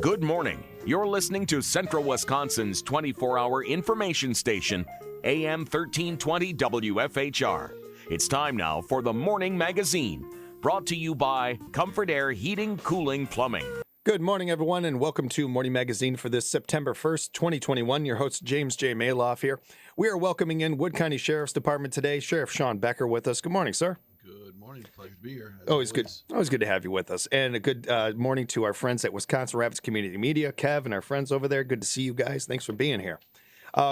Good morning. You're listening to Central Wisconsin's 24-hour information station, AM 1320 WFHR. It's time now for the Morning Magazine, brought to you by Comfort Air Heating, Cooling, Plumbing. Good morning, everyone, and welcome to Morning Magazine for this September 1st, 2021. Your host, James J. Malouf here. We are welcoming in Wood County Sheriff's Department today. Sheriff Shawn Becker with us. Good morning, sir. Good morning. Pleasure to be here. Always good to have you with us. And a good morning to our friends at Wisconsin Rapids Community Media, Kev, and our friends over there. Good to see you guys. Thanks for being here.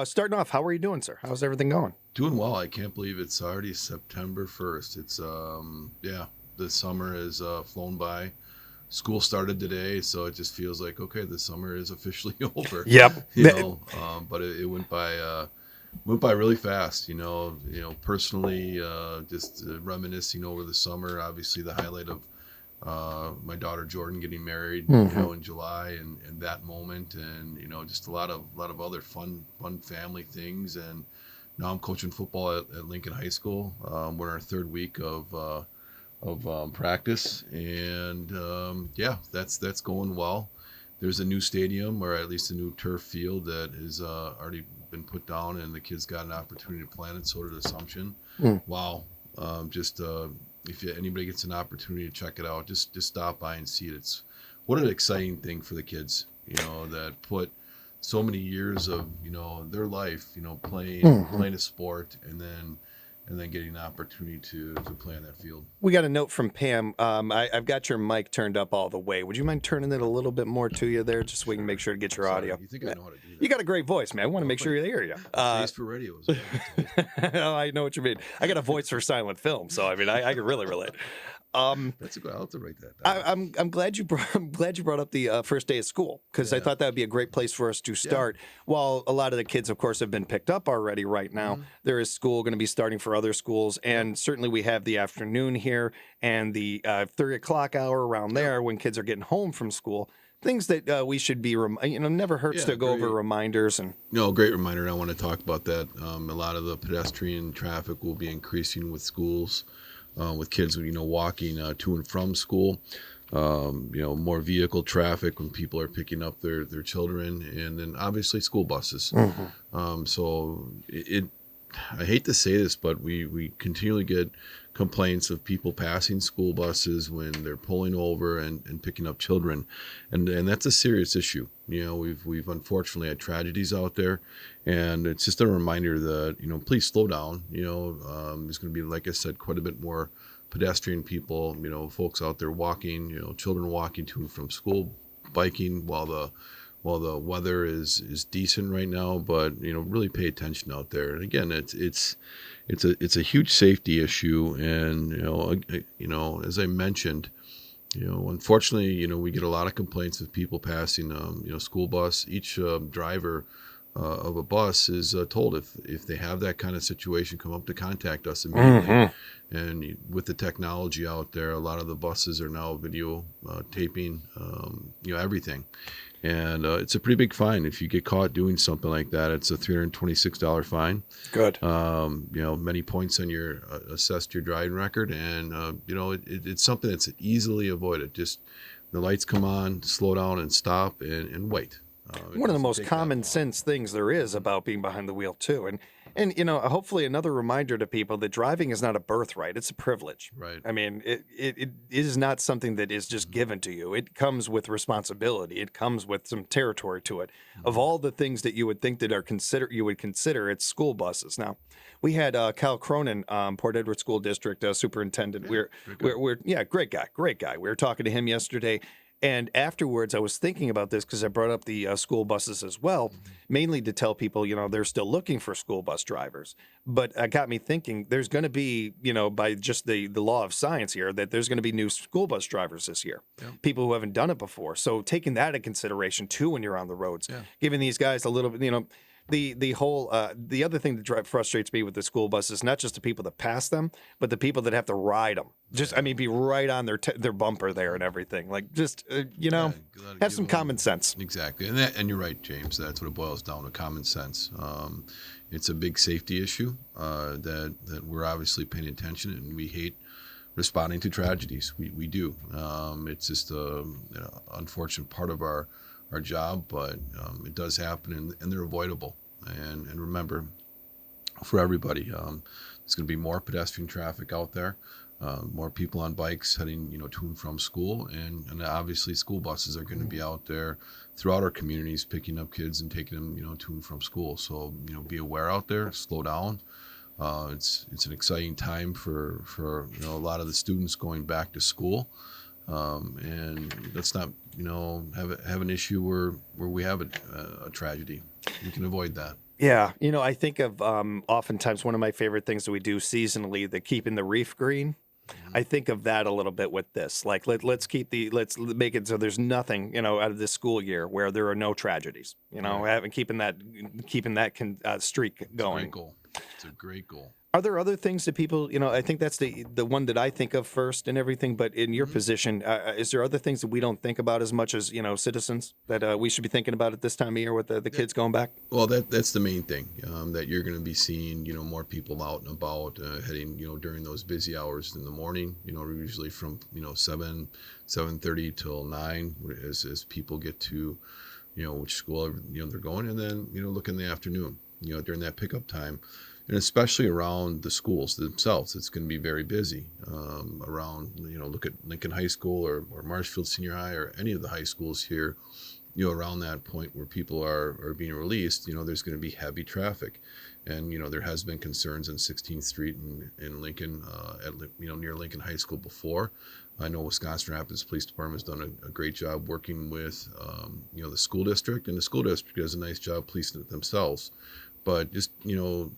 Starting off, how are you doing, sir? How's everything going? Doing well. I can't believe it's already September 1st. It's, the summer has flown by. School started today, so it just feels like, okay, the summer is officially over. Yep. But it went by really fast, personally, just reminiscing over the summer. Obviously the highlight of my daughter Jordan getting married, in July and that moment, and, just a lot of other fun family things. And now I'm coaching football at Lincoln High School. We're in our third week of practice, and that's going well. There's a new stadium, or at least a new turf field, that has already been put down, and the kids got an opportunity to plan it. So did Assumption. Wow. If anybody gets an opportunity to check it out, just stop by and see it. What an exciting thing for the kids, that put so many years of, their life, playing a sport, and then getting an opportunity to play on that field. We got a note from Pam. I've got your mic turned up all the way. Would you mind turning it a little bit more to you there, just so we can make sure to get your audio? You think I know how to do that? You got a great voice, man. I want to make sure they hear you. Taste for radio. I know what you mean. I got a voice for silent film, so I can really relate. That's a good. I'll have to write that down. I'm glad you brought up the first day of school, because I thought that would be a great place for us to start. While a lot of the kids, of course, have been picked up already right now, there is school going to be starting for other schools, and certainly we have the afternoon here and the 3 o'clock hour around there when kids are getting home from school. Things that we should be, never hurts to go over reminders. And great reminder. I want to talk about that. A lot of the pedestrian traffic will be increasing with schools. With kids, walking to and from school, more vehicle traffic when people are picking up their children, and then obviously school buses. So I hate to say this, but we continually get complaints of people passing school buses when they're pulling over and picking up children, and that's a serious issue. We've unfortunately had tragedies out there, and it's just a reminder that please slow down. There's going to be, like I said, quite a bit more pedestrian people, folks out there walking, children walking to and from school, biking while the weather is decent right now, but really pay attention out there. And again, it's a huge safety issue, and as I mentioned, unfortunately, we get a lot of complaints of people passing school bus. Each driver of a bus is told if they have that kind of situation, come up to contact us immediately. And with the technology out there, a lot of the buses are now video taping, everything. And it's a pretty big fine. If you get caught doing something like that, it's a $326 fine. Good. Many points on your assessed your driving record, and it's something that's easily avoided. Just the lights come on, slow down and stop and wait. One of the most common sense things there is about being behind the wheel too, and hopefully another reminder to people that driving is not a birthright; it's a privilege. Right. I mean, it is not something that is just given to you. It comes with responsibility. It comes with some territory to it. Of all the things that you would think that you would consider, it's school buses. Now, we had Kyle Cronin, Port Edward School District Superintendent. Great guy. We were talking to him yesterday. And afterwards, I was thinking about this because I brought up the school buses as well, mainly to tell people, they're still looking for school bus drivers. But it got me thinking there's going to be, by just the law of science here, that there's going to be new school bus drivers this year, people who haven't done it before. So taking that into consideration, too, when you're on the roads, giving these guys a little bit, the whole the other thing that frustrates me with the school bus is not just the people that pass them, but the people that have to ride them. Be right on their bumper there and everything. Like, just have some common sense. Exactly, and you're right, James. That's what it boils down to: common sense. It's a big safety issue that we're obviously paying attention, and we hate responding to tragedies. We do. It's just a unfortunate part of our job, but it does happen, and they're avoidable. And remember, for everybody, there's going to be more pedestrian traffic out there, more people on bikes heading, to and from school, and obviously school buses are going to be out there throughout our communities, picking up kids and taking them, to and from school. So, be aware out there, slow down. It's an exciting time for a lot of the students going back to school, and let's not have an issue where we have a tragedy. We can avoid that. Yeah, I think of oftentimes one of my favorite things that we do seasonally, the keeping the reef green. I think of that a little bit with this. Like let's make it so there's nothing out of this school year where there are no tragedies. Right. Keeping that streak going. Great goal. It's a great goal. Are there other things that people, I think that's the one that I think of first and everything, but in your position, is there other things that we don't think about as much as, citizens that we should be thinking about at this time of year with the kids going back? Well, that's the main thing, that you're going to be seeing, more people out and about, heading, during those busy hours in the morning, usually from, 7:30 till 9 as people get to, which school, they're going, and then, look in the afternoon, during that pickup time. And especially around the schools themselves, it's going to be very busy around, look at Lincoln High School or Marshfield Senior High or any of the high schools here, around that point where people are being released, there's going to be heavy traffic. And, there has been concerns on 16th Street in Lincoln, near Lincoln High School before. I know Wisconsin Rapids Police Department has done a great job working with, the school district, and the school district does a nice job policing it themselves. But just, you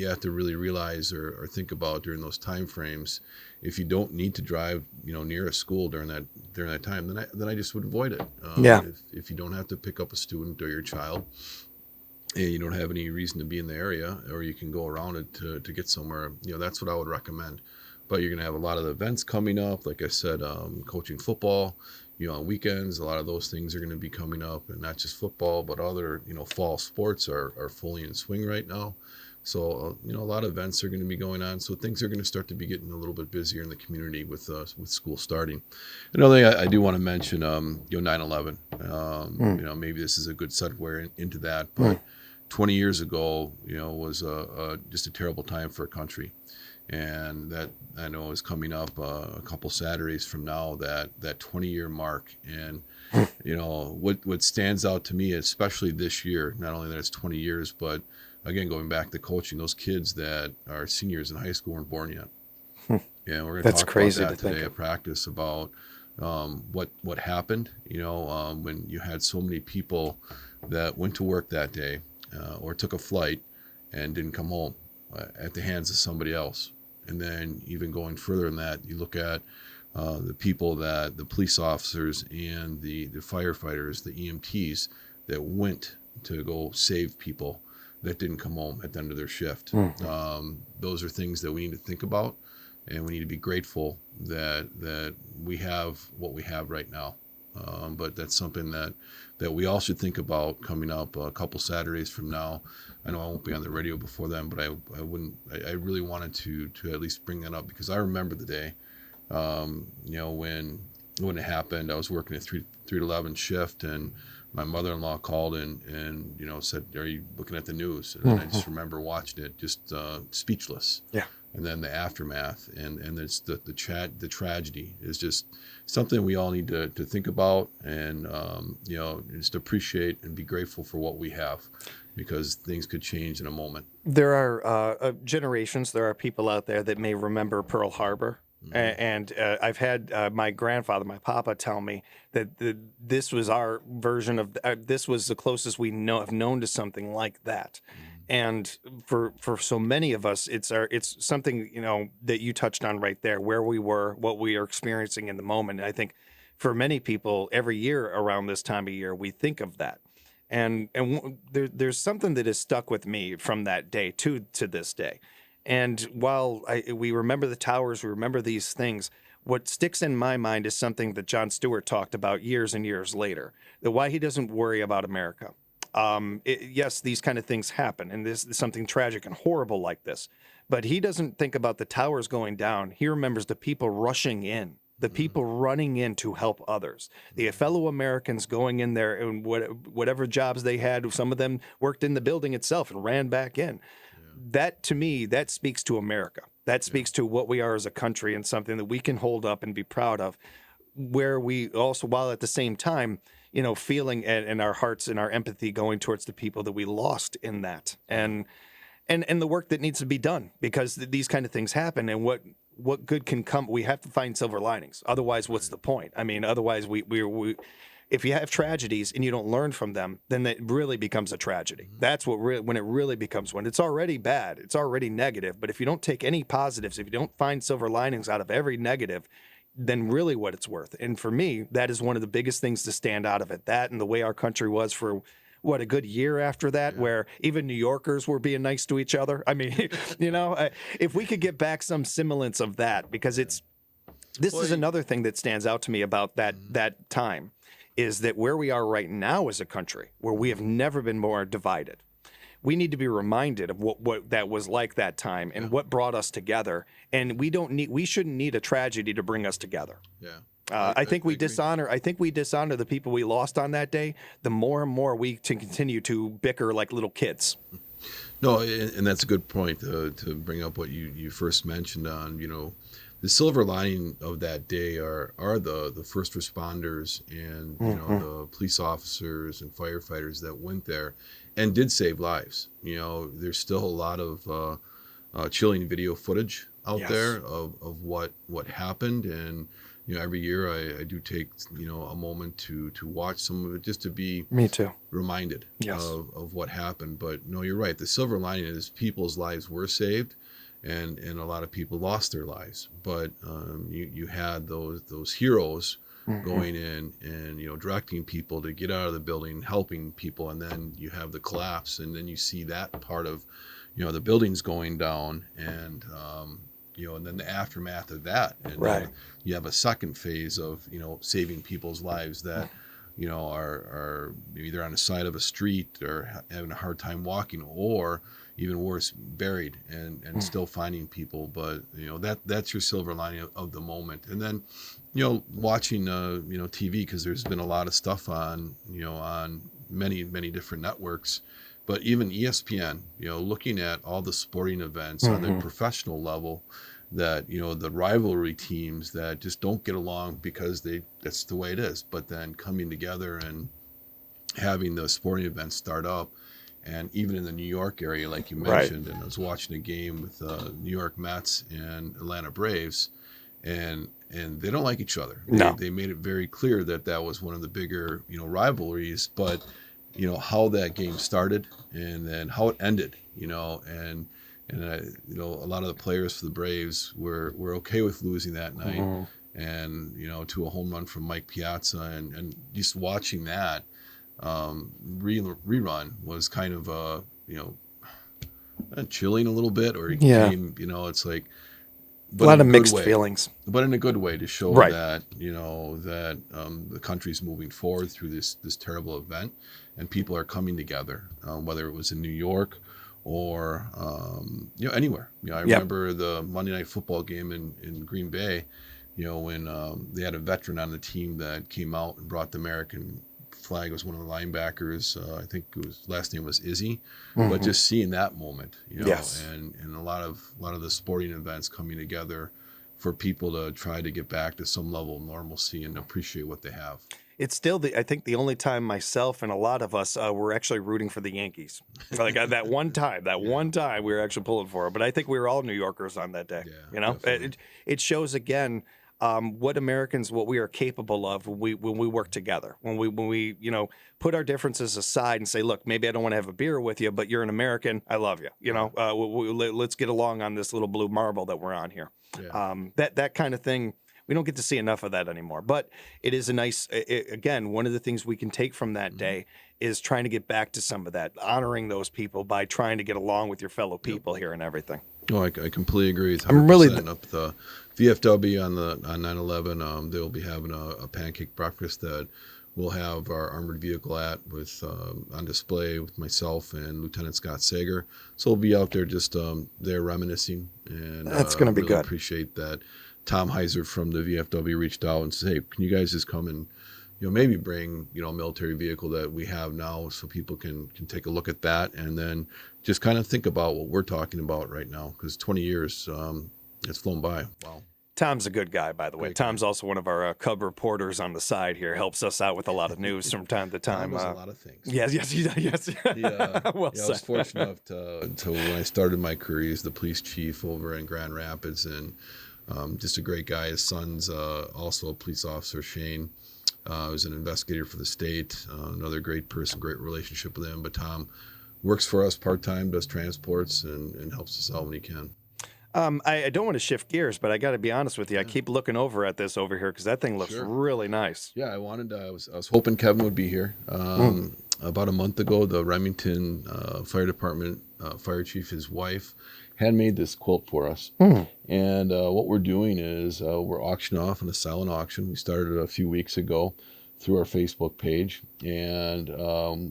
have to really realize or think about during those time frames, if you don't need to drive, near a school during that time, then I just would avoid it. If you don't have to pick up a student or your child, and you don't have any reason to be in the area, or you can go around it to get somewhere, that's what I would recommend. But you're going to have a lot of events coming up. Like I said, coaching football, on weekends, a lot of those things are going to be coming up, and not just football, but other, fall sports are fully in swing right now. So, a lot of events are going to be going on. So things are going to start to be getting a little bit busier in the community with school starting. Another thing I do want to mention, 9/11. Maybe this is a good segue into that, but 20 years ago, was just a terrible time for a country. And that I know is coming up a couple Saturdays from now, that 20-year mark. And, what stands out to me, especially this year, not only that it's 20 years, but again, going back to coaching, those kids that are seniors in high school weren't born yet. Yeah, we're going to talk about that today at practice about what happened, when you had so many people that went to work that day or took a flight and didn't come home at the hands of somebody else. And then even going further than that, you look at the people that the police officers and the firefighters, the EMTs that went to go save people that didn't come home at the end of their shift. Those are things that we need to think about, and we need to be grateful that we have what we have right now. But that's something that we all should think about coming up a couple Saturdays from now. I know I won't be on the radio before then, but I really wanted to at least bring that up, because I remember the day, when it happened. I was working a 3 to 11 shift, and my mother-in-law called and said, "Are you looking at the news?" And I just remember watching it, just speechless. Yeah. And then the aftermath, and it's the tragedy is just something we all need to think about, and just appreciate and be grateful for what we have, because things could change in a moment. There are generations. There are people out there that may remember Pearl Harbor. And I've had my grandfather, my papa, tell me that this was our version of this was the closest we have known to something like that. And for so many of us, it's something that you touched on right there, where we were, what we are experiencing in the moment. And I think for many people, every year around this time of year, we think of that. And there's something that has stuck with me from that day to this day. And while we remember the towers, we remember these things, what sticks in my mind is something that Jon Stewart talked about years and years later, that why he doesn't worry about America. Yes, these kind of things happen, and this is something tragic and horrible like this. But he doesn't think about the towers going down. He remembers the people rushing in, the people running in to help others, the fellow Americans going in there and whatever jobs they had. Some of them worked in the building itself and ran back in. That, to me, that speaks to America. That speaks to what we are as a country and something that we can hold up and be proud of, where we also, while at the same time, feeling and our hearts and our empathy going towards the people that we lost in that. And the work that needs to be done, because these kind of things happen, and what good can come. We have to find silver linings. Otherwise, what's the point? I mean, otherwise we if you have tragedies and you don't learn from them, then it really becomes a tragedy. That's when it really becomes when it's already bad, it's already negative. But if you don't take any positives, if you don't find silver linings out of every negative, then really what it's worth. And for me, that is one of the biggest things to stand out of it. That and the way our country was for a good year after that, where even New Yorkers were being nice to each other. I mean, if we could get back some semblance of that, because this is another thing that stands out to me about that time, is that where we are right now as a country, where we have never been more divided. We need to be reminded of what that was like that time and what brought us together. And we shouldn't need a tragedy to bring us together. Yeah. I think we dishonor the people we lost on that day. The more and more we continue to bicker like little kids. No, and that's a good point to bring up what you first mentioned on, the silver lining of that day are the first responders and the police officers and firefighters that went there and did save lives. There's still a lot of chilling video footage out there of what happened, and every year I do take a moment to watch some of it, just to be reminded of what happened. But no, you're right. The silver lining is people's lives were saved, and a lot of people lost their lives. But you had those heroes going in and directing people to get out of the building, helping people, and then you have the collapse, and then you see that part of the buildings going down, and and then the aftermath of that, and then you have a second phase of saving people's lives that are either on the side of a street or having a hard time walking, or even worse, buried and still finding people. But that's your silver lining of the moment. And then watching TV, because there's been a lot of stuff on on many different networks. But even ESPN, looking at all the sporting events on the professional level, that the rivalry teams that just don't get along because that's the way it is, but then coming together and having the sporting events start up. And even in the New York area, like you mentioned, and I was watching a game with New York Mets and Atlanta Braves, and they don't like each other. They made it very clear that was one of the bigger rivalries, but how that game started and then how it ended, and a lot of the players for the Braves were okay with losing that night, and to a home run from Mike Piazza, and just watching that rerun was kind of chilling a little bit, or it came, it's like a lot of mixed feelings, but in a good way, to show that that the country's moving forward through this terrible event, and people are coming together, whether it was in New York or anywhere. I remember the Monday Night Football game in Green Bay, when they had a veteran on the team that came out and brought the American flag. Was one of the linebackers. I think his last name was Izzy. But just seeing that moment, and a lot of the sporting events coming together for people to try to get back to some level of normalcy and appreciate what they have. It's still I think the only time myself and a lot of us were actually rooting for the Yankees. Like that one time we were actually pulling for it. But I think we were all New Yorkers on that day. It shows again what we are capable of when we work together, when we put our differences aside and say, look, maybe I don't want to have a beer with you, but you're an American. I love you. Let's get along on this little blue marble that we're on here. That kind of thing. We don't get to see enough of that anymore, but it is a nice, again, one of the things we can take from that day is trying to get back to some of that, honoring those people by trying to get along with your fellow people here and everything. Oh, I completely agree. I'm really up the VFW on 9/11. They'll be having a pancake breakfast that we'll have our armored vehicle on display with myself and Lieutenant Scott Sager. So we'll be out there just there reminiscing, and That's going to be really good. appreciate that. Tom Heiser from the VFW reached out and said, "Hey, can you guys just come and maybe bring a military vehicle that we have now, so people can take a look at that, and then just kind of think about what we're talking about right now, because 20 years it's flown by." Wow. Tom's a good guy, by the way. Great guy. Tom's also one of our Cub reporters on the side here. Helps us out with a lot of news from time to time. Tom does a lot of things. Yes, he does. Yes. Well I was said. fortunate enough to when I started my career, he's the police chief over in Grand Rapids, and just a great guy. His son's also a police officer, Shane. Was an investigator for the state. Another great person, great relationship with him. But Tom works for us part-time, does transports, and helps us out when he can. I don't want to shift gears, but I got to be honest with you. I keep looking over at this over here because that thing looks really nice. Yeah, I was hoping Kevin would be here. About a month ago, the Remington Fire Department fire chief, his wife, had made this quilt for us. And what we're doing is we're auctioning off on a silent auction. We started a few weeks ago through our Facebook page. And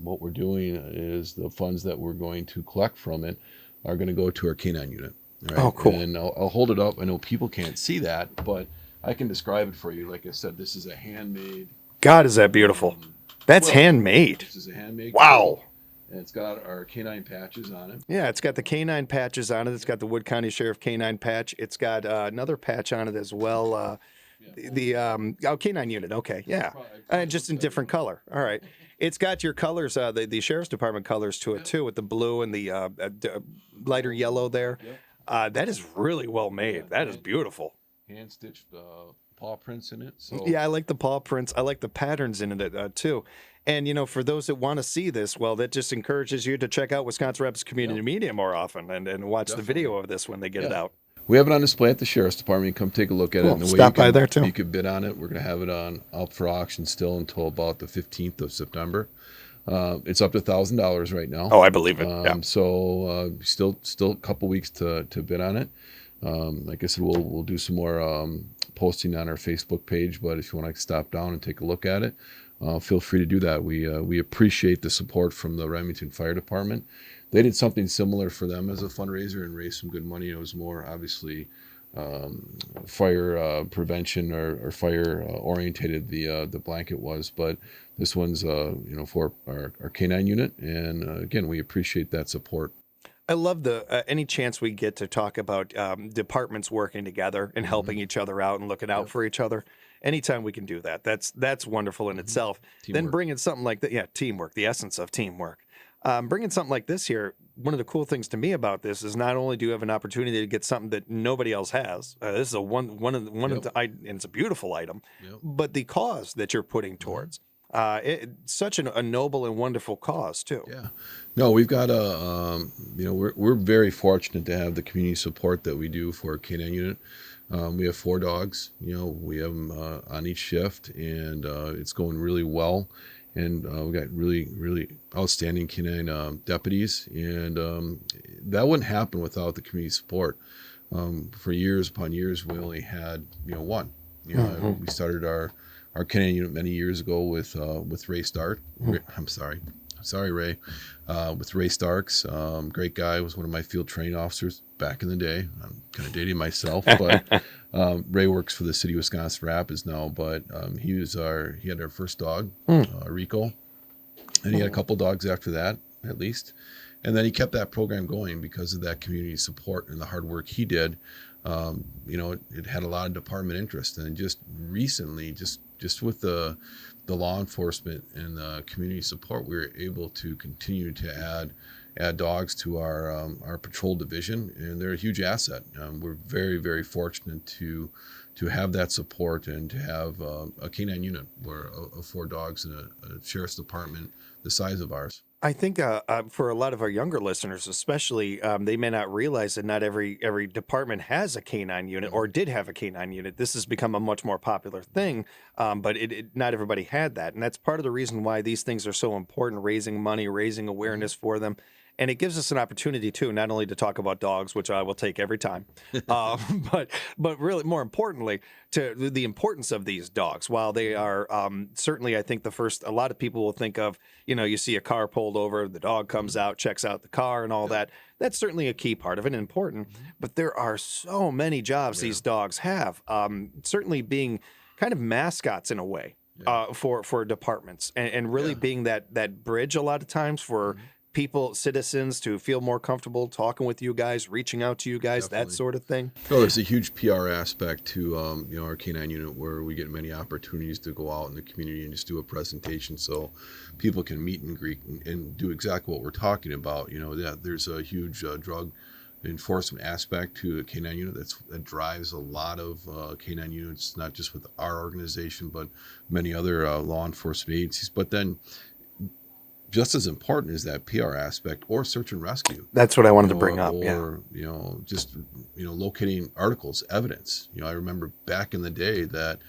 what we're doing is the funds that we're going to collect from it are going to go to our K9 unit. Right? Oh, cool. And I'll hold it up. I know people can't see that, but I can describe it for you. Like I said, this is a handmade. God, is that beautiful? That's handmade. This is a handmade. Wow. quilt, and it's got our K9 patches on it. Yeah, it's got the K9 patches on it. It's got the Wood County Sheriff K9 patch. It's got another patch on it as well. The K9 unit. Okay, yeah, just in different color. All right. It's got your colors, the Sheriff's Department colors to it too, with the blue and the lighter yellow there. That is really well made. That is beautiful. Hand stitched paw prints in it. So Yeah, I like the paw prints. I like the patterns in it too. And for those that want to see this, well, that just encourages you to check out Wisconsin Rapids Community Media more often and watch the video of this when they get it out. we have it on display at the Sheriff's Department. You can come take a look at it. Cool. And the Stop by there too. You could bid on it. We're going to have it up for auction still until about the 15th of September. It's up to $1,000 right now. Oh, I believe it. Yeah. So still a couple weeks to bid on it. Like I said, we'll do some more posting on our Facebook page. But if you want to stop down and take a look at it, feel free to do that. We appreciate the support from the Remington Fire Department. They did something similar for them as a fundraiser and raised some good money. It was more obviously fire prevention or fire orientated. The blanket was, but this one's for our K9 unit, and again, we appreciate that support. I love the any chance we get to talk about departments working together and helping each other out and looking out for each other. Anytime we can do that, that's wonderful in itself. Teamwork. Then bringing something like that, teamwork, the essence of teamwork. Bringing something like this here, one of the cool things to me about this is not only do you have an opportunity to get something that nobody else has. This is and it's a beautiful item, but the cause that you're putting towards. It's such a noble and wonderful cause too. Yeah, no, we've got we're very fortunate to have the community support that we do for our K9 unit. We have 4 dogs. We have them on each shift, and it's going really well. And we got really, really outstanding K9 deputies, and that wouldn't happen without the community support. For years upon years, we only had one. We started our K9 unit many years ago with Ray Stark. I'm sorry, Ray. With Ray Starks, great guy, was one of my field training officers back in the day. I'm kind of dating myself, but Ray works for the city of Wisconsin Rapids now. But he had our first dog, Rico, and he had a couple dogs after that, at least. And then he kept that program going because of that community support and the hard work he did. It had a lot of department interest, and just recently, just with the law enforcement and the community support, we were able to continue to add dogs to our patrol division, and they're a huge asset. We're very, very fortunate to have that support and to have a K9 unit of 4 dogs in a sheriff's department the size of ours. I think for a lot of our younger listeners, especially, they may not realize that not every department has a K9 unit or did have a K9 unit. This has become a much more popular thing, but not everybody had that. And that's part of the reason why these things are so important, raising money, raising awareness for them. And it gives us an opportunity too, not only to talk about dogs, which I will take every time, but really more importantly, to the importance of these dogs. While they are certainly, I think a lot of people will think of, you see a car pulled over, the dog comes out, checks out the car and all that. That's certainly a key part of it and important. But there are so many jobs these dogs have, certainly being kind of mascots in a way. For departments and really being that bridge a lot of times for people, citizens, to feel more comfortable talking with you guys, reaching out to you guys, that sort of thing. No, there's a huge PR aspect to our canine unit, where we get many opportunities to go out in the community and just do a presentation so people can meet and greet and do exactly what we're talking about. There's a huge drug enforcement aspect to a canine unit that drives a lot of canine units, not just with our organization, but many other law enforcement agencies. But then just as important is that PR aspect or search and rescue. That's what I wanted to bring up. Or, just, locating articles, evidence. I remember back in the day that,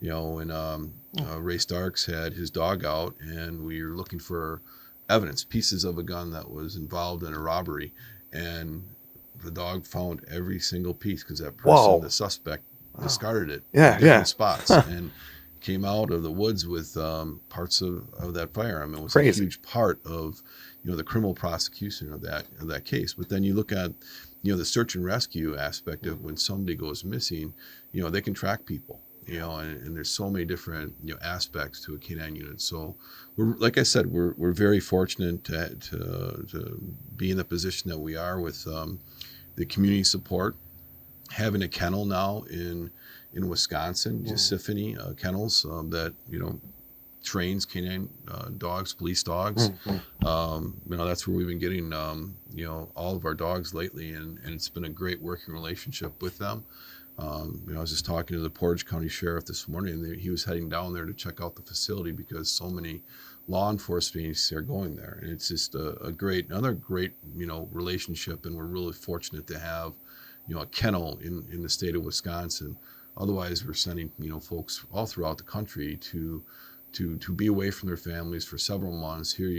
when Ray Starks had his dog out and we were looking for evidence, pieces of a gun that was involved in a robbery, and the dog found every single piece because that person, the suspect, discarded it in different spots and came out of the woods with parts of that firearm. It was a huge part of the criminal prosecution of that case. But then you look at the search and rescue aspect of when somebody goes missing, they can track people. And there's so many different aspects to a canine unit. So like I said, we're very fortunate to be in the position that we are with the community support, having a kennel now in Wisconsin, Giuseppe Kennels, that trains canine dogs, police dogs. That's where we've been getting all of our dogs lately, and it's been a great working relationship with them. I was just talking to the Portage County Sheriff this morning, and he was heading down there to check out the facility because so many law enforcement agencies are going there, and it's just another great relationship, and we're really fortunate to have a kennel in the state of Wisconsin. Otherwise, we're sending folks all throughout the country to be away from their families for several months. Here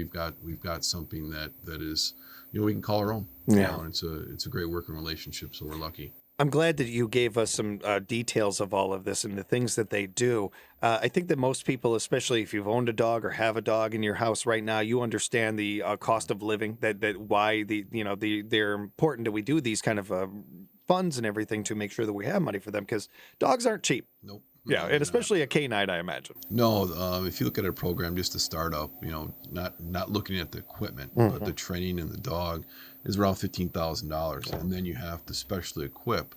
we've got something that is we can call our own. And it's a great working relationship, so we're lucky. I'm glad that you gave us some details of all of this and the things that they do. I think that most people, especially if you've owned a dog or have a dog in your house right now, you understand the cost of living. That why they're important that we do these kind of funds and everything to make sure that we have money for them, because dogs aren't cheap. Nope. Yeah, and especially a canine, I imagine. No, if you look at a program just to start up, not looking at the equipment, but the training and the dog is around $15,000, and then you have to specially equip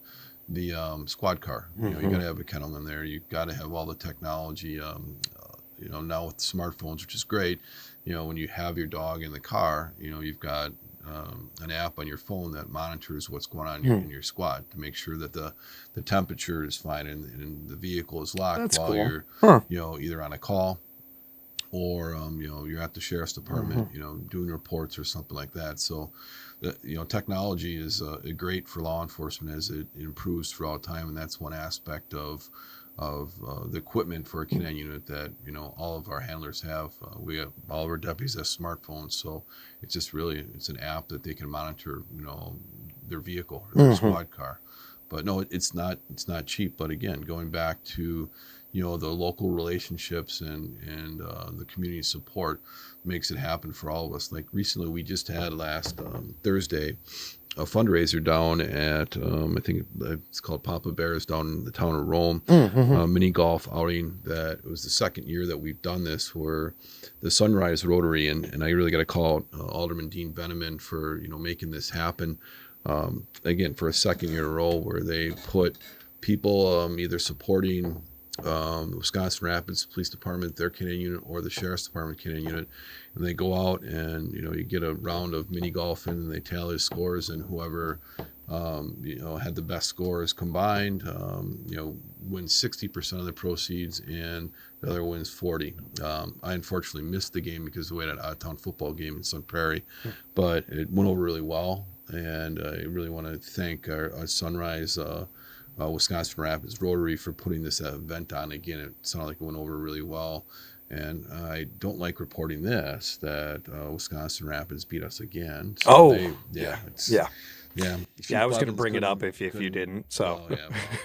the squad car. You got to have a kennel in there. You got to have all the technology. Now with smartphones, which is great. When you have your dog in the car, you've got an app on your phone that monitors what's going on in your squad to make sure that the temperature is fine and the vehicle is locked while you're either on a call or you're at the sheriff's department doing reports or something like that. So technology is great for law enforcement as it improves throughout time, and that's one aspect of the equipment for a canine unit that all of our handlers have. We have all of our deputies have smartphones, so it's just it's an app that they can monitor their vehicle or their squad car. But no, it's not cheap. But again, going back to the local relationships and the community support makes it happen for all of us. Like recently, we just had last Thursday a fundraiser down at I think it's called Papa Bear's down in the town of Rome, mini golf outing. That it was the second year that we've done this for the Sunrise Rotary, and I really got to call out Alderman Dean Beneman for making this happen. Again, for a second year in a row, where they put people either supporting the Wisconsin Rapids Police Department, their canine unit, or the Sheriff's Department canine unit, and they go out and you get a round of mini golfing and they tally the scores, and whoever had the best scores combined wins 60% of the proceeds, and the other wins 40. I unfortunately missed the game because we had an out-of-town football game in Sun Prairie, but it went over really well, and I really want to thank our Sunrise Wisconsin Rapids Rotary for putting this event on. Again, it sounded like it went over really well, And I don't like reporting this, that Wisconsin Rapids beat us again. So yeah. I was going to bring it up if you didn't. So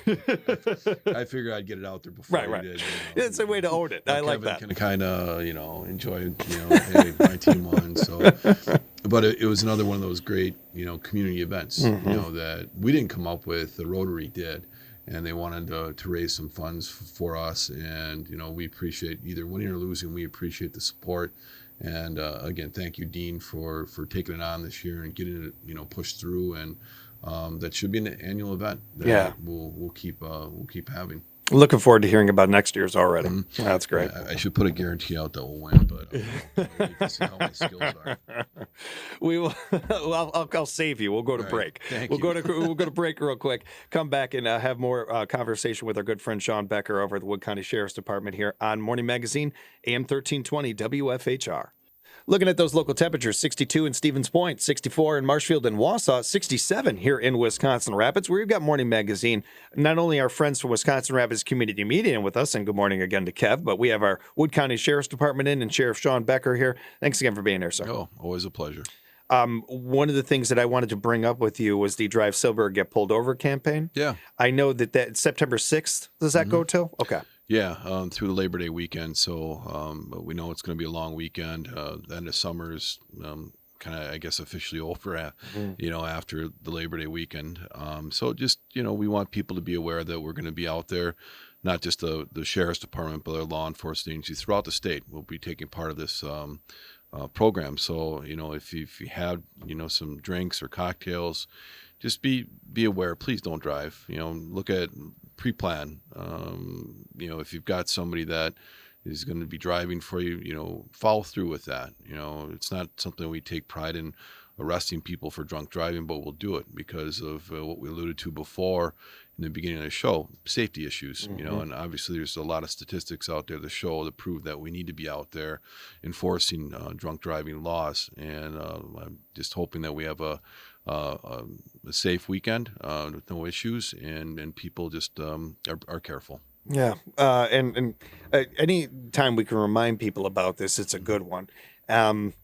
I figured I'd get it out there before right. you did. It's a way to own it. I like Kevin that. Can kind of enjoy hey, my team won. So, but it was another one of those great community events. That we didn't come up with. The Rotary did. And they wanted to raise some funds for us. And, we appreciate either winning or losing. We appreciate the support. And, again, thank you, Dean, for taking it on this year and getting it, pushed through. And that should be an annual event that we'll keep having. Looking forward to hearing about next year's already. Mm-hmm. That's great. I should put a guarantee out that we'll win, but you can see how my skills are. We will. I'll save you. We'll go to break. We'll go to break real quick. Come back and have more conversation with our good friend Shawn Becker over at the Wood County Sheriff's Department here on Morning Magazine, AM 1320 WFHR. Looking at those local temperatures, 62 in Stevens Point, 64 in Marshfield and Wausau, 67 here in Wisconsin Rapids, where we've got Morning Magazine. Not only our friends from Wisconsin Rapids Community Media in with us, and good morning again to Kev, but we have our Wood County Sheriff's Department in and Sheriff Shawn Becker here. Thanks again for being here, sir. Oh, always a pleasure. One of the things that I wanted to bring up with you was the Drive Sober Get Pulled Over campaign. Yeah. I know that September 6th, does that go till? Okay. Yeah, through the Labor Day weekend. So but we know it's going to be a long weekend. The end of summer is kind of, I guess, officially over after the Labor Day weekend. So just, we want people to be aware that we're going to be out there, not just the Sheriff's Department, but our law enforcement agencies throughout the state will be taking part of this program. So, if you have, some drinks or cocktails, just be aware. Please don't drive. Look at pre-plan. If you've got somebody that is going to be driving for you, follow through with that. It's not something we take pride in arresting people for drunk driving, but we'll do it because of what we alluded to before in the beginning of the show, safety issues, and obviously there's a lot of statistics out there to prove that we need to be out there enforcing drunk driving laws. And I'm just hoping that we have a safe weekend with no issues, and people just are careful. Yeah. And any time we can remind people about this, it's a good one.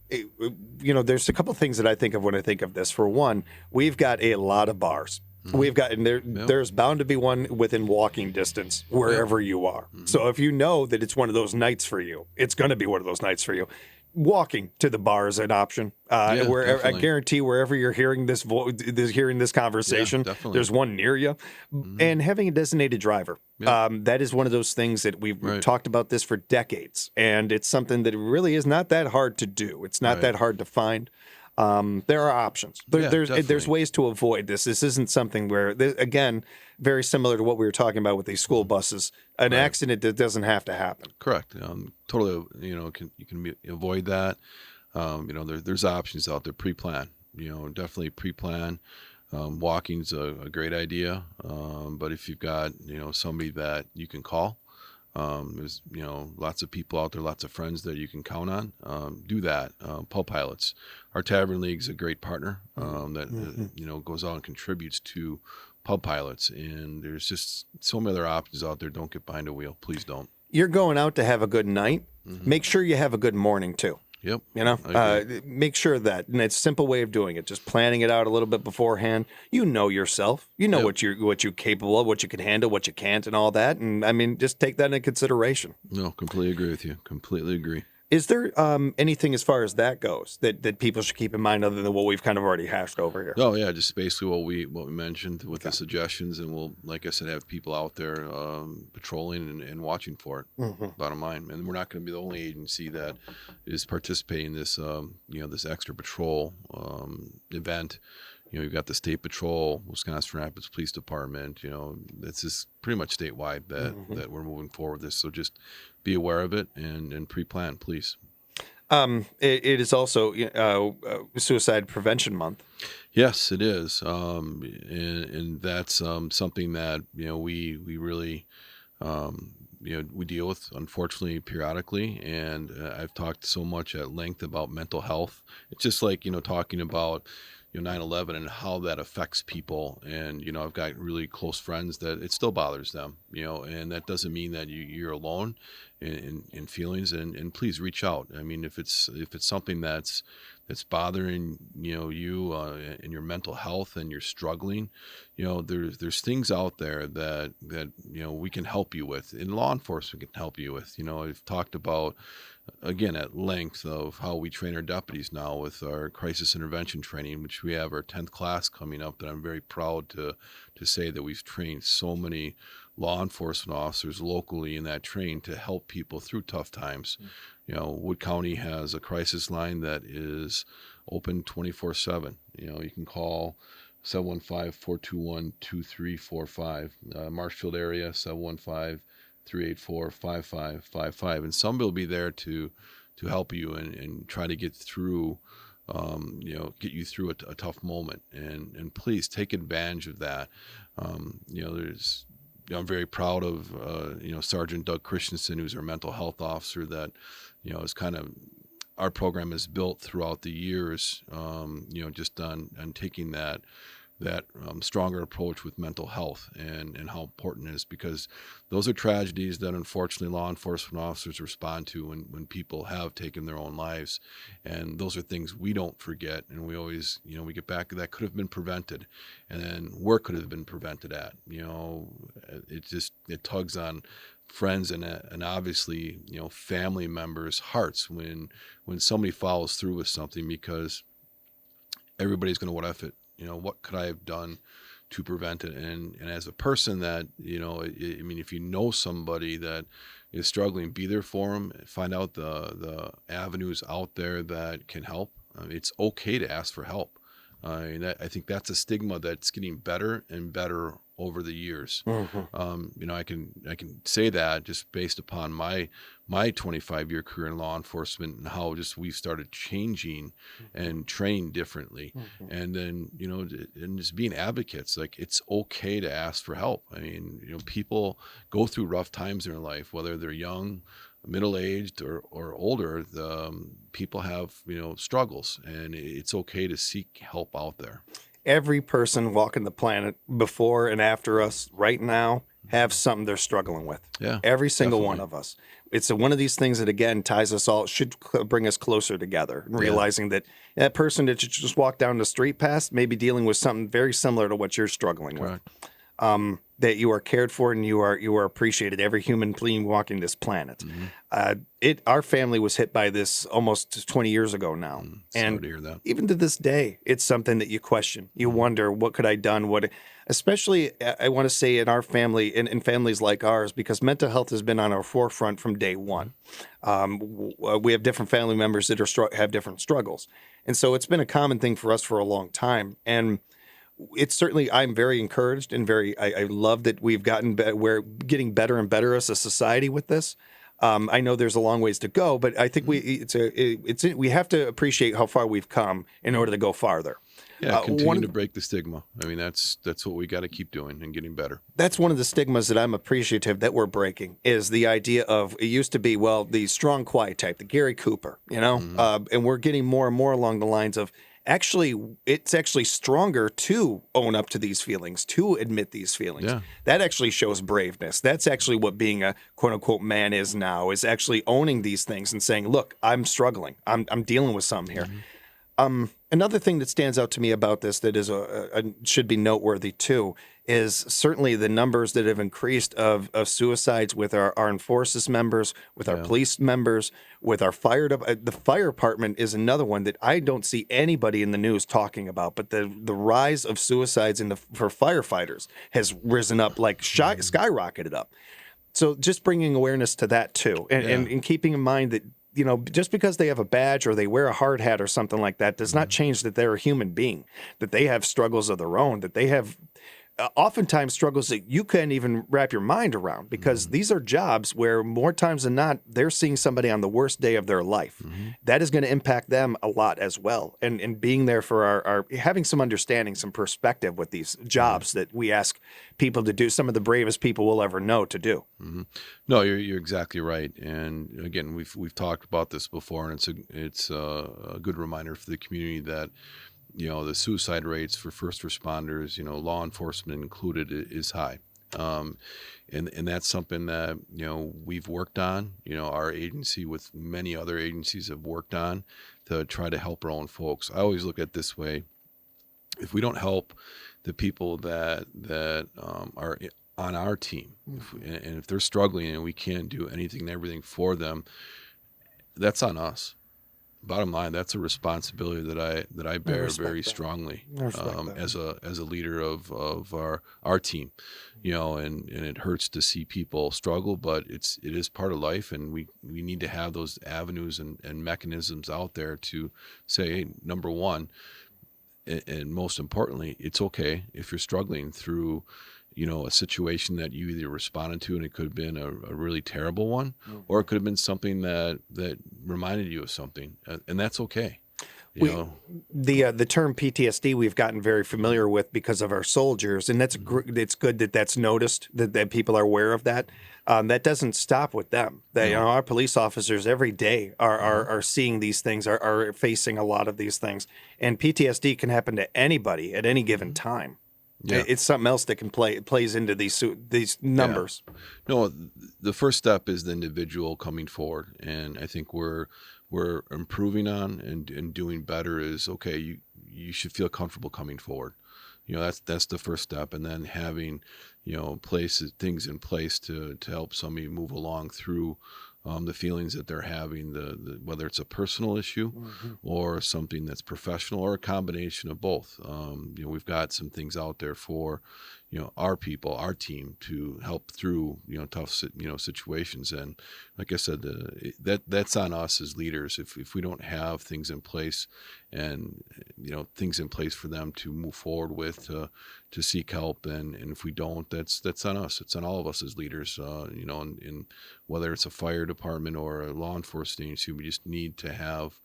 There's a couple things that I think of when I think of this. For one, we've got a lot of bars. We've got, and there's bound to be one within walking distance wherever you are. So if you know that it's one of those nights for you, it's going to be one of those nights for you. Walking to the bar is an option. Wherever, I guarantee wherever you're hearing this conversation, there's one near you. And having a designated driver. That is one of those things that we've talked about this for decades. And it's something that really is not that hard to do. It's not that hard to find. There are options. There's ways to avoid this. This isn't something where, again, very similar to what we were talking about with these school buses, an accident that doesn't have to happen. Correct. Totally. You can avoid that. There's options out there. Pre-plan. Definitely pre-plan. Walking's a great idea. But if you've got somebody that you can call. There's lots of people out there, lots of friends that you can count on. Do that. Pub Pilots, our Tavern League's a great partner that goes out and contributes to Pub Pilots, and there's just so many other options out there. Don't get behind a wheel, please don't. You're going out to have a good night. Make sure you have a good morning too. Yep. Make sure that, and it's a simple way of doing it. Just planning it out a little bit beforehand. You know yourself. You know what you're capable of, what you can handle, what you can't, and all that. And I mean, just take that into consideration. No, completely agree with you. Completely agree. Is there anything as far as that goes that people should keep in mind other than what we've kind of already hashed over here? Oh yeah, just basically what we mentioned with the suggestions, and we'll, like I said, have people out there patrolling and watching for it. Bottom line, and we're not going to be the only agency that is participating in this this extra patrol event. You've got the State Patrol, Wisconsin Rapids Police Department. It's just pretty much statewide that we're moving forward with this. So just be aware of it and pre-plan, please. It is also Suicide Prevention Month. Yes, it is, and that's something that we really we deal with, unfortunately, periodically. And I've talked so much at length about mental health. It's just like talking about 9/11 and how that affects people. And, I've got really close friends that it still bothers them, and that doesn't mean that you're alone. in feelings, and please reach out. I mean, if it's something that's bothering you in your mental health and you're struggling, there's things out there that we can help you with, and law enforcement can help you with. I've talked about, again, at length, of how we train our deputies now with our crisis intervention training, which we have our 10th class coming up, that I'm very proud to say that we've trained so many law enforcement officers locally in that train to help people through tough times. Wood County has a crisis line that is open 24/7. You can call 715-421-2345. Marshfield area, 715-384-5555. And somebody will be there to help you and try to get through, get you through a tough moment. And please take advantage of that. I'm very proud of, Sergeant Doug Christensen, who's our mental health officer, that, is kind of, our program is built throughout the years, just on taking that stronger approach with mental health and how important it is, because those are tragedies that unfortunately law enforcement officers respond to when people have taken their own lives. And those are things we don't forget. And we always, we get back to that could have been prevented, and then where could have been prevented at, it tugs on friends and obviously, family members' hearts when somebody follows through with something, because everybody's going to, what if it, what could I have done to prevent it? And as a person that, if you know somebody that is struggling, be there for them, find out the avenues out there that can help. It's okay to ask for help. I think that's a stigma that's getting better and better over the years. Mm-hmm. I can say that just based upon my 25-year career in law enforcement, and how just we've started changing and trained differently. Mm-hmm. And then, and just being advocates, like, it's okay to ask for help. I mean, people go through rough times in their life, whether they're young, middle-aged, or older. People have, struggles, and it's okay to seek help out there. Every person walking the planet before and after us right now have something they're struggling with. Yeah, every single definitely. one of us. It's one of these things that, again, ties us all, should bring us closer together, and realizing that that person that you just walked down the street past may be dealing with something very similar to what you're struggling with. That you are cared for and you are appreciated. Every human being walking this planet. Mm-hmm. Our family was hit by this almost 20 years ago now, and to hear that. Even to this day, it's something that you question. You wonder, what could I done? Especially, I want to say, in our family, in families like ours, because mental health has been on our forefront from day one. We have different family members that have different struggles, and so it's been a common thing for us for a long time. And it's certainly, I'm very encouraged and I love that we've we're getting better and better as a society with this. I know there's a long ways to go, but I think we have to appreciate how far we've come in order to go farther. Yeah, continue to break the stigma. I mean, that's what we got to keep doing and getting better. That's one of the stigmas that I'm appreciative that we're breaking, is the idea of, it used to be, the strong, quiet type, the Gary Cooper, and we're getting more and more along the lines of, it's actually stronger to own up to these feelings, to admit these feelings. Yeah. That actually shows braveness. That's actually what being a quote unquote man is now, is actually owning these things and saying, look, I'm struggling. I'm dealing with something here. Mm-hmm. Another thing that stands out to me about this that is should be noteworthy too is certainly the numbers that have increased of suicides with our armed forces members, with our police members, with our fire department. The fire department is another one that I don't see anybody in the news talking about, but the rise of suicides for firefighters has risen up, like skyrocketed up. So just bringing awareness to that too, and keeping in mind that, just because they have a badge or they wear a hard hat or something like that does not change that they're a human being, that they have struggles of their own, that they have oftentimes struggles that you can't even wrap your mind around, because these are jobs where more times than not, they're seeing somebody on the worst day of their life. Mm-hmm. That is going to impact them a lot as well. And being there for our having some understanding, some perspective with these jobs that we ask people to do, some of the bravest people we'll ever know to do. Mm-hmm. No, you're exactly right. And again, we've talked about this before, and it's a good reminder for the community that, the suicide rates for first responders, law enforcement included, is high. And that's something that, we've worked on, our agency with many other agencies have worked on to try to help our own folks. I always look at it this way. If we don't help the people that are on our team, and if they're struggling and we can't do anything and everything for them, that's on us. Bottom line, that's a responsibility that I bear very strongly as a leader of our team, and it hurts to see people struggle, but it is part of life, and we need to have those avenues and mechanisms out there to say, hey, number one, and most importantly, it's okay if you're struggling through a situation that you either responded to and it could have been a really terrible one, or it could have been something that reminded you of something, and that's okay. The term PTSD we've gotten very familiar with because of our soldiers, and it's good that that's noticed, that people are aware of that. That doesn't stop with them. Our police officers every day are seeing these things, are facing a lot of these things, and PTSD can happen to anybody at any given time. Yeah. It's something else that can plays into these numbers. Yeah. No, the first step is the individual coming forward, and I think we're improving on and doing better. Is okay. You should feel comfortable coming forward. That's the first step, and then having things in place to help somebody move along through the feelings that they're having, whether it's a personal issue or something that's professional, or a combination of both. We've got some things out there for our people, our team, to help through tough situations. And like I said, that's on us as leaders. If we don't have things in place, and things in place for them to move forward with, to seek help, and if we don't, that's on us. It's on all of us as leaders. And whether it's a fire department or a law enforcement agency, we just need to have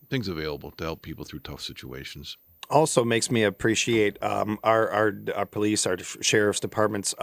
things available to help people through tough situations. Also makes me appreciate our police, our sheriff's departments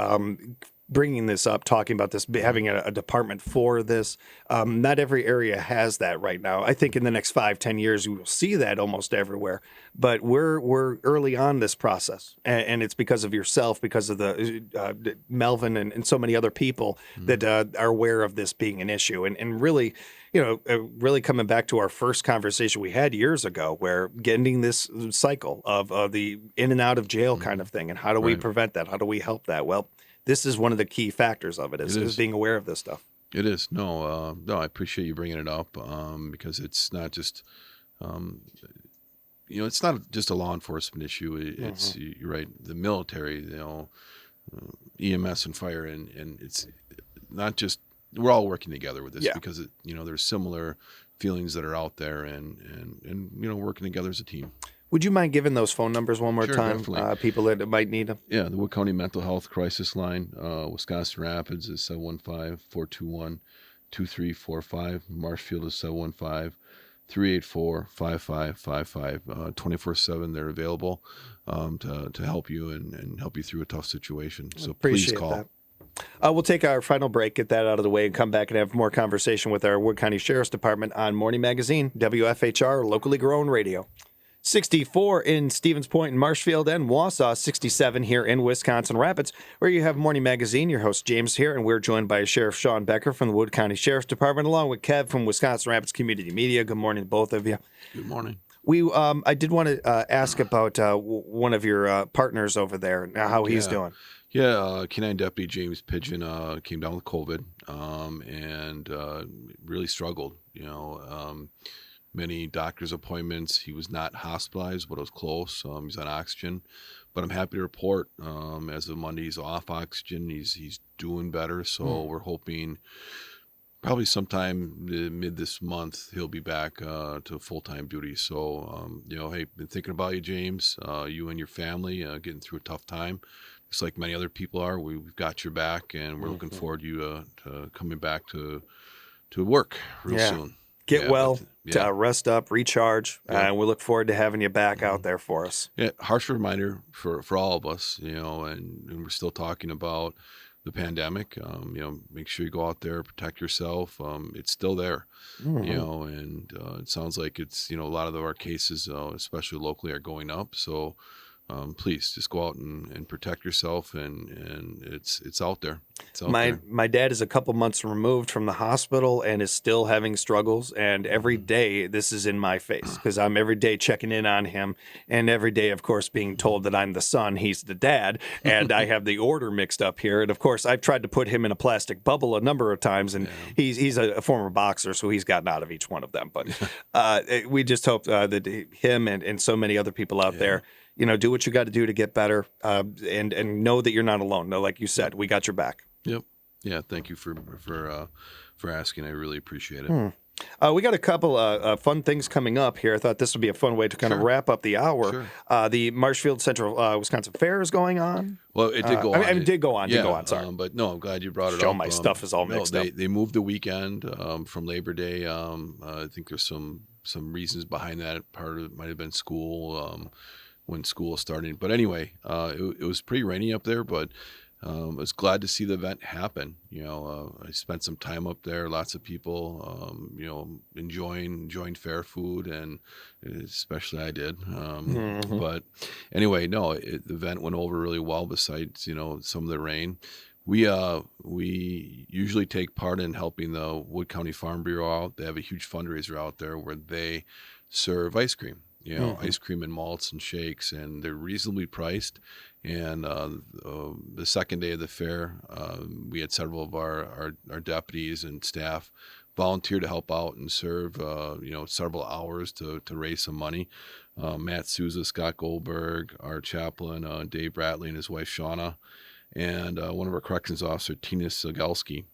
bringing this up, talking about this, having a department for this. Not every area has that right now. I think in the next 5-10 years, we will see that almost everywhere. But we're early on this process, and it's because of yourself, because of the Melvin and so many other people that are aware of this being an issue, and really, really coming back to our first conversation we had years ago, where getting this cycle of the in and out of jail kind of thing, and how do we prevent that? How do we help that? Well, this is one of the key factors of it, is being aware of this stuff. It is. No, I appreciate you bringing it up, because it's not just, it's not just a law enforcement issue. It's you're right. The military, EMS and fire, and it's not just. We're all working together with this because there's similar feelings that are out there, and working together as a team. Would you mind giving those phone numbers one more time? People that might need them. Yeah, the Wood County Mental Health Crisis Line, Wisconsin Rapids is 715-421-2345. Marshfield is 715-384-5555. 24/7, they're available to help you and help you through a tough situation. So please call. That. We'll take our final break, get that out of the way, and come back and have more conversation with our Wood County Sheriff's Department on Morning Magazine, WFHR, locally grown radio. 64 in Stevens Point and Marshfield and Wausau, 67 here in Wisconsin Rapids, where you have Morning Magazine. Your host, James, here, and we're joined by Sheriff Shawn Becker from the Wood County Sheriff's Department, along with Kev from Wisconsin Rapids Community Media. Good morning to both of you. Good morning. I did want to ask about one of your partners over there, how he's doing. Yeah, Canine Deputy James Pigeon came down with COVID and really struggled, many doctor's appointments. He was not hospitalized, but it was close. He's on oxygen, but I'm happy to report as of Monday, he's off oxygen. He's doing better. So we're hoping probably sometime mid this month, he'll be back to full-time duty. So, hey, been thinking about you, James, you and your family getting through a tough time. Just like many other people are, we've got your back, and we're looking forward to you to coming back to work real soon. Get well, to rest up, recharge, and we look forward to having you back out there for us. Yeah, harsh reminder for all of us, and we're still talking about the pandemic. Make sure you go out there, protect yourself. It's still there, and it sounds like it's, a lot of our cases, especially locally, are going up. So please just go out and protect yourself, and it's out there. It's out there. My dad is a couple months removed from the hospital and is still having struggles. And every day this is in my face because I'm every day checking in on him. And every day, of course, being told that I'm the son, he's the dad. And I have the order mixed up here. And of course, I've tried to put him in a plastic bubble a number of times. And he's a former boxer, so he's gotten out of each one of them. But we just hope that him and so many other people out there, do what you got to do to get better, and know that you're not alone. No, like you said, we got your back. Yep. Yeah. Thank you for asking. I really appreciate it. We got a couple fun things coming up here. I thought this would be a fun way to kind of wrap up the hour. Sure. The Marshfield Central Wisconsin Fair is going on. Well, it did go on. It did go on. Did go on. Sorry, but no, I'm glad you brought it Show up. my stuff is all mixed up. They moved the weekend from Labor Day. I think there's some reasons behind that. Part of it might have been school. When school is starting. But anyway, it was pretty rainy up there, but I was glad to see the event happen. I spent some time up there, lots of people, enjoying fair food, and especially I did. But anyway, no, the event went over really well besides, some of the rain. We usually take part in helping the Wood County Farm Bureau out. They have a huge fundraiser out there where they serve ice cream. Ice cream and malts and shakes, and they're reasonably priced. And the second day of the fair, we had several of our deputies and staff volunteer to help out and serve, several hours to raise some money. Matt Souza, Scott Goldberg, our chaplain, Dave Bratley, and his wife, Shauna, and one of our corrections officer, Tina Sigelski.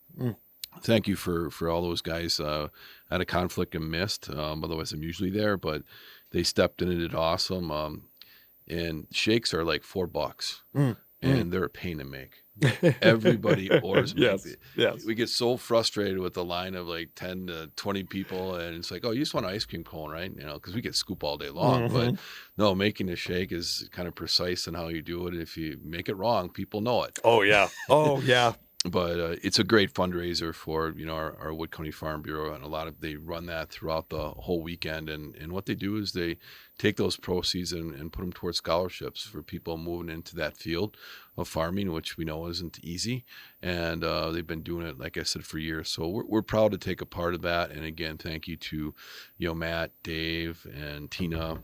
Thank you for all those guys. I had a conflict and missed. Otherwise, I'm usually there, but they stepped in and did awesome. And shakes are like $4, and they're a pain to make. Everybody orders them. Yes. We get so frustrated with the line of like 10 to 20 people, and it's like, oh, you just want an ice cream cone, right? Because we get scoop all day long. But no, making a shake is kind of precise in how you do it. If you make it wrong, people know it. Oh yeah. But it's a great fundraiser for our Wood County Farm Bureau, and they run that throughout the whole weekend. And what they do is they take those proceeds and put them towards scholarships for people moving into that field of farming, which we know isn't easy. And they've been doing it, like I said, for years. So we're proud to take a part of that. And again, thank you to Matt, Dave, and Tina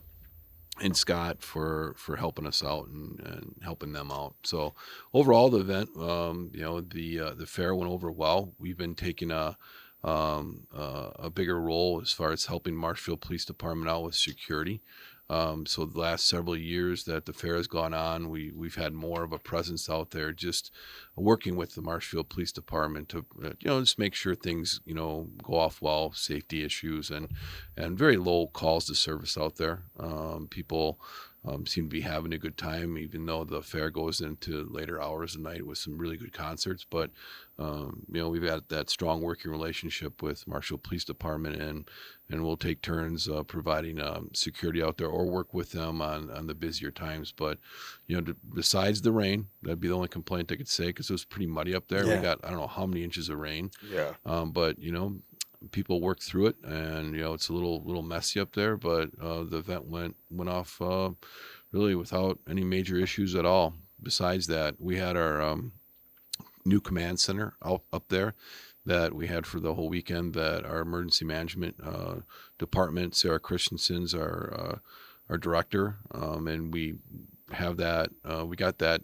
and Scott for helping us out and helping them out. So overall, the event, the fair went over well. We've been taking a bigger role as far as helping Marshfield Police Department out with security. So the last several years that the fair has gone on, we've had more of a presence out there, just working with the Marshfield Police Department to just make sure things go off well, safety issues, and very low calls to service out there. People seem to be having a good time, even though the fair goes into later hours of night with some really good concerts. But we've had that strong working relationship with Marshfield Police Department, and we'll take turns providing security out there or work with them on the busier times. But besides the rain, that'd be the only complaint I could say, because it was pretty muddy up there. We got I don't know how many inches of rain. But people worked through it, and it's a little messy up there, but the event went off really without any major issues at all. Besides that, we had our new command center up there that we had for the whole weekend, that our emergency management department, Sarah Christensen's our director, and we have that. We got that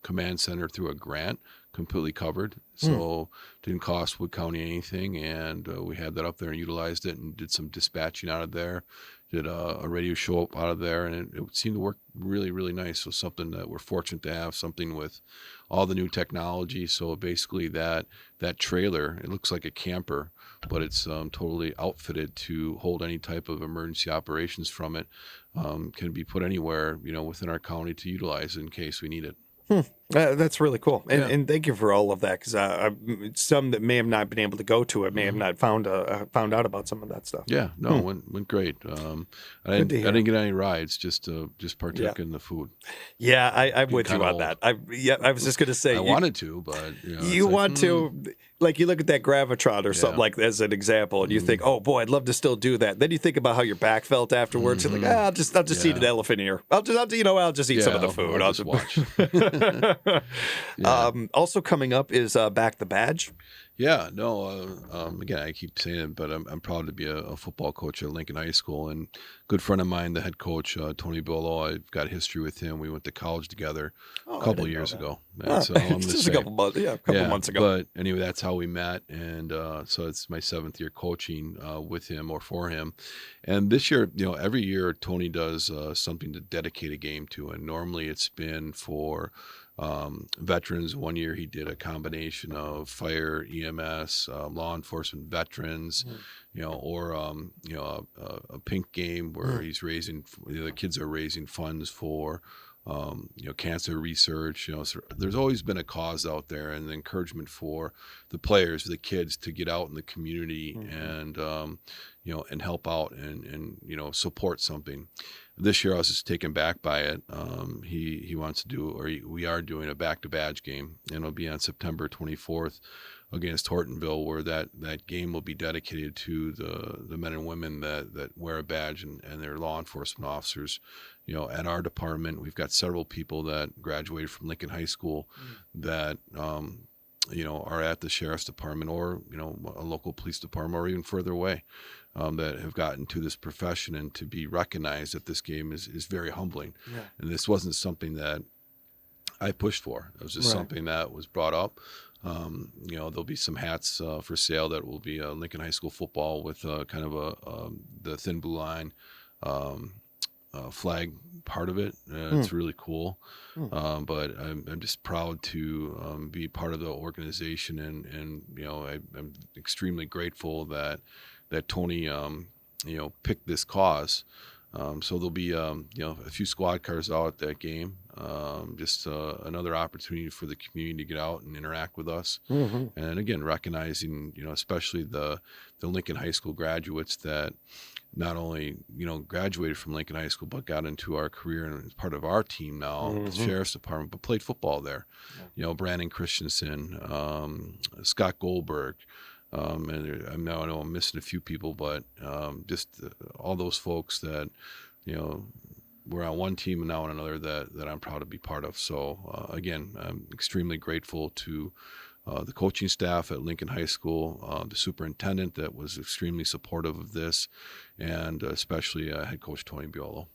command center through a grant, completely covered, so didn't cost Wood County anything, and we had that up there and utilized it and did some dispatching out of there, did a radio show up out of there, and it seemed to work really, really nice. So something that we're fortunate to have, something with all the new technology. So basically that trailer, it looks like a camper, but it's totally outfitted to hold any type of emergency operations from it. Can be put anywhere within our county to utilize in case we need it. That's really cool, and thank you for all of that, because some that may have not been able to go to it may have not found out about some of that stuff. Yeah, no, went great. I didn't get any rides, just partook in the food. Yeah, I'm with you on that. I was just gonna say I wanted to, but you want to. Like you look at that Gravitron or something Yeah. like that as an example, and you think, "Oh boy, I'd love to still do that." Then you think about how your back felt afterwards. You're like, I'll just eat an elephant ear. I'll just eat some of the food. I'll just watch. Yeah. Also coming up is Back the Badge. Yeah, no. Again, I keep saying it, but I'm proud to be a football coach at Lincoln High School, and good friend of mine, the head coach, Tony Billo. I've got history with him. We went to college together a couple of years ago. That's all I'm going to Just say. a couple months, months ago. But anyway, that's how we met, and so it's my 7th year coaching with him or for him. And this year, every year Tony does something to dedicate a game to, and normally it's been for veterans. One year he did a combination of fire, EMS, law enforcement veterans, or a pink game where he's raising, the kids are raising funds for cancer research. So there's always been a cause out there, and the encouragement for the players, the kids, to get out in the community and and help out and support something. This year I was just taken back by it. He wants to do, or we are doing a Back to Badge game, and it'll be on September 24th against Hortonville, where that game will be dedicated to the men and women that wear a badge and their law enforcement officers. At our department, we've got several people that graduated from Lincoln High School that are at the sheriff's department or a local police department or even further away, that have gotten to this profession, and to be recognized at this game is very humbling. Yeah. And this wasn't something that I pushed for. It was just something that was brought up. There'll be some hats for sale that will be Lincoln High School football with kind of the thin blue line flag part of it. It's really cool. But I'm just proud to be part of the organization, and I'm extremely grateful that Tony picked this cause. So there'll be a few squad cars out at that game. Just another opportunity for the community to get out and interact with us. And again, recognizing especially the Lincoln High School graduates that not only graduated from Lincoln High School but got into our career and is part of our team now, the sheriff's department, but played football there. Brandon Christensen, Scott Goldberg. And I know I'm missing a few people, but just all those folks that we're on one team and now on another that I'm proud to be part of. So again, I'm extremely grateful to the coaching staff at Lincoln High School, the superintendent that was extremely supportive of this, and especially head coach Tony Biolo.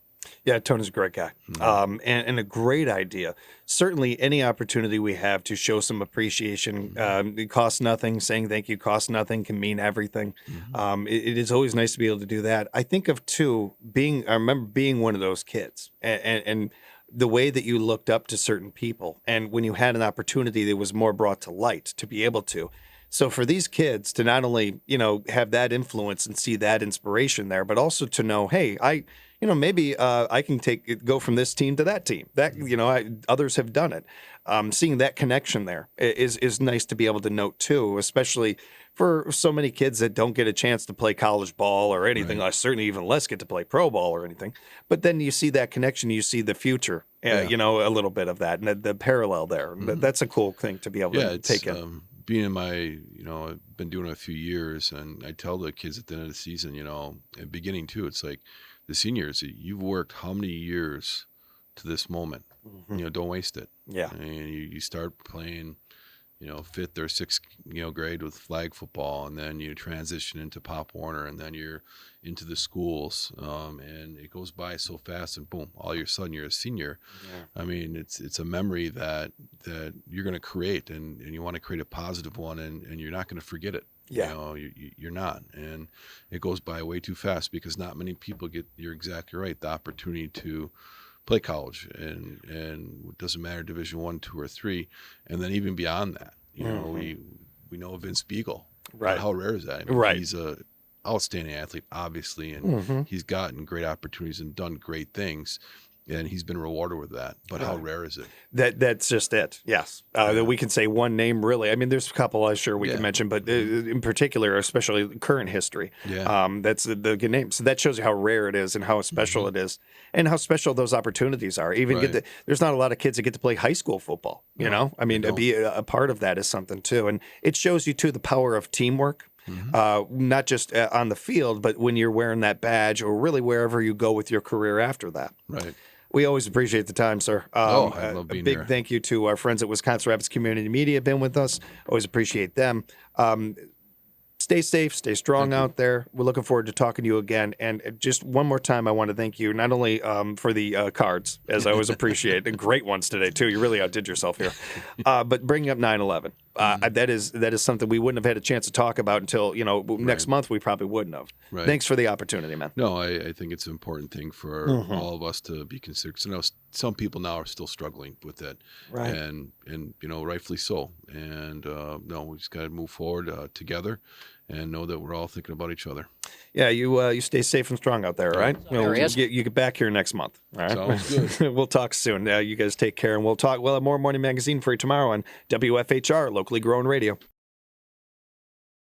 Yeah, Tony's a great guy, and a great idea. Certainly, any opportunity we have to show some appreciation, it costs nothing. Saying thank you costs nothing, can mean everything. It is always nice to be able to do that. I think of too I remember being one of those kids, and the way that you looked up to certain people, and when you had an opportunity that was more brought to light to be able to. So for these kids to not only have that influence and see that inspiration there, but also to know, hey, maybe I can go from this team to that team. That others have done it. Seeing that connection there is nice to be able to note too, especially for so many kids that don't get a chance to play college ball or anything. Right. Certainly even less get to play pro ball or anything. But then you see that connection, you see the future. A little bit of that and the parallel there. That's a cool thing to be able to take in. Being in my, I've been doing it a few years, and I tell the kids at the end of the season, at beginning too, it's like the seniors, you've worked how many years to this moment? Don't waste it. Yeah. And you start playing, 5th or 6th, grade with flag football, and then you transition into Pop Warner, and then you're into the schools, and it goes by so fast, and boom, all of a sudden you're a senior. Yeah. I mean, it's a memory that you're going to create, and you want to create a positive one, and you're not going to forget it. Yeah. You're not, and it goes by way too fast because not many people get, you're exactly right, the opportunity to play college, and it doesn't matter Division 1, 2, or 3, and then even beyond that, we know Vince Beagle. Right? How rare is that? I mean, he's a outstanding athlete, obviously, and he's gotten great opportunities and done great things. and he's been rewarded with that. But how rare is it? That's just it. Yes, that we can say one name really. I mean, there's a couple I'm sure we can mention, but in particular, especially current history. That's the good name. So that shows you how rare it is and how special it is, and how special those opportunities are. Even there's not a lot of kids that get to play high school football. You know, I mean, to be a part of that is something too, and it shows you too the power of teamwork. Not just on the field, but when you're wearing that badge, or really wherever you go with your career after that. Right. We always appreciate the time, sir. I love being here. A big thank you to our friends at Wisconsin Rapids Community Media, been with us. Always appreciate them. Stay safe, stay strong out there. We're looking forward to talking to you again. And just one more time, I want to thank you not only for the cards, as I always appreciate, and great ones today too. You really outdid yourself here. But bringing up 9/11, that is something we wouldn't have had a chance to talk about until next month. We probably wouldn't have. Right. Thanks for the opportunity, man. No, I think it's an important thing for all of us to be considered. So, some people now are still struggling with that, right? And rightfully so. And we just got to move forward together, and know that we're all thinking about each other. Yeah, you stay safe and strong out there, all right? You get back here next month, all right? Sounds good. We'll talk soon. You guys take care, and we'll have more Morning Magazine for you tomorrow on WFHR, locally grown radio.